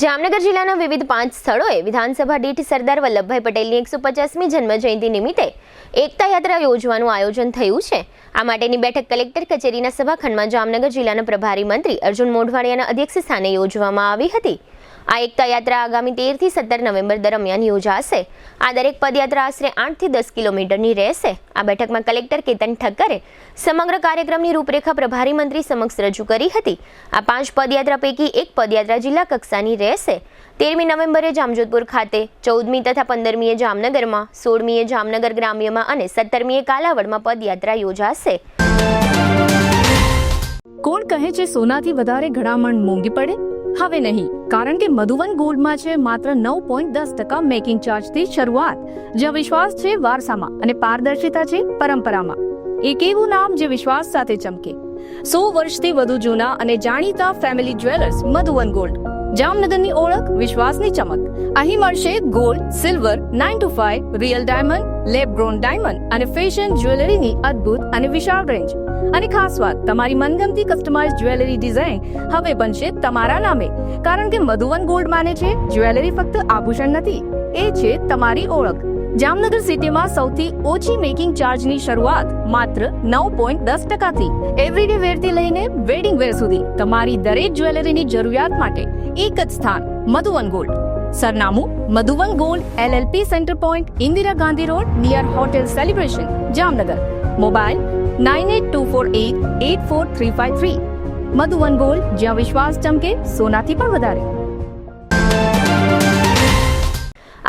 જામનગર જિલ્લાના વિવિધ 5 સ્થળોએ વિધાનસભા દીઠ સરદાર વલ્લભભાઈ પટેલની 150મી જન્મજયંતિ નિમિત્તે એકતા યાત્રા યોજવાનું આયોજન થયું છે। આ માટેની બેઠક કલેક્ટર કચેરીના સભાખંડમાં જામનગર જિલ્લાના પ્રભારી મંત્રી અર્જુન મોઢવાડિયાના અધ્યક્ષ સ્થાને યોજવામાં આવી હતી। આ એકતા યાત્રા આગામી 13 થી 17 નવેમ્બર દરમિયાન યોજાશે। આ દરેક પદયાત્રા આશરે 8 થી 10 કિલોમીટરની રહેશે। આ બેઠકમાં કલેક્ટર કેતન ઠક્કરે સમગ્ર કાર્યક્રમની રૂપરેખા પ્રભારી મંત્રી સમક્ષ રજૂ કરી હતી। આ 5 પદયાત્રા પૈકી એક પદયાત્રા જિલ્લા કક્ષાની રહેશે। 13મી નવેમ્બરે જામજોધપુર ખાતે, 14મી તથા 15મીએ જામનગરમાં, 16મીએ જામનગર ગ્રામ્યમાં અને 17મીએ કાલાવડમાં પદયાત્રા યોજાશે। કોણ કહે છે સોનાથી વધારે ઘડામણ મોંઘી પડે? હવે નહીં, કારણ કે મધુવન ગોલ્ડમાં છે માત્ર 9.10% મેકિંગ ચાર્જથી શરૂઆત, જ્યાં વિશ્વાસ છે વારસામાં અને પારદર્શિતા છે પરંપરામાં। એક એવું નામ જે વિશ્વાસ સાથે ચમકે। 100 વર્ષથી વધુ જૂના અને જાણીતા ફેમિલી જ્વેલર્સ મધુવન ગોલ્ડ, જામનગરની ઓળખ, વિશ્વાસની ચમક। અહીં મળશે gold, silver, 9 to 5, real diamond, lab grown diamond અને ફેશન જ્વેલરીની અદ્ભુત અને વિશાળ રેન્જ। અને ખાસ વાત, તમારી મનગમતી કસ્ટમાઇઝ જ્વેલરી ડિઝાઇન હવે બનશે તમારા નામે, કારણ કે મધુવન ગોલ્ડ માને છે જ્વેલરી ફક્ત આભૂષણ નથી, એ છે તમારી ઓળખ। જામનગર સિટીમાં સૌથી ઓછી મેકિંગ ચાર્જની શરૂઆત માત્ર 9.10%થી એવરીડે વેરથી લઈને વેડિંગ વેર સુધી તમારી દરેક જ્વેલરીની જરૂરિયાત માટે એક જ સ્થાન, મધુવન ગોલ્ડ। સરનામું Madhuvan gold LLP centre point, Indira Gandhi road, near hotel celebration, Jamnagar. Mobile 9824884353। Madhuvan gold, જ્યાં વિશ્વાસ ચમકે સોનાથી પણ વધારે।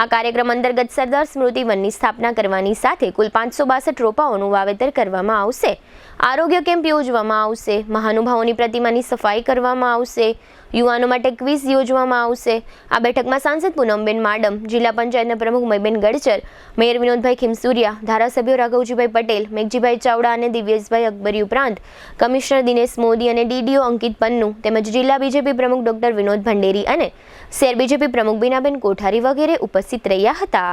આ કાર્યક્રમ અંતર્ગત સરદાર સ્મૃતિ વનની સ્થાપના કરવાની સાથે કુલ 562 રોપાઓનું વાવેતર કરવામાં આવશે। આરોગ્ય કેમ્પ યોજવામાં આવશે। મહાનુભાવોની પ્રતિમાની સફાઈ કરવામાં આવશે। યુવાનો માટે ક્વિઝ યોજવામાં આવશે। આ બેઠકમાં સાંસદ પૂનમબેન માડમ, જિલ્લા પંચાયતના પ્રમુખ મયબેન ગડચર, મેયર વિનોદભાઈ ખીમસુરિયા, ધારાસભ્યો રાઘવજીભાઈ પટેલ, મેઘજીભાઈ ચાવડા અને દિવ્યેશભાઈ અકબરી ઉપરાંત કમિશનર દિનેશ મોદી અને DDO અંકિત પન્નુ તેમજ જિલ્લા બીજેપી પ્રમુખ ડોક્ટર વિનોદ ભંડેરી અને શહેર બીજેપી પ્રમુખ બીનાબેન કોઠારી વગેરે ઉપસ્થિત રહ્યા હતા।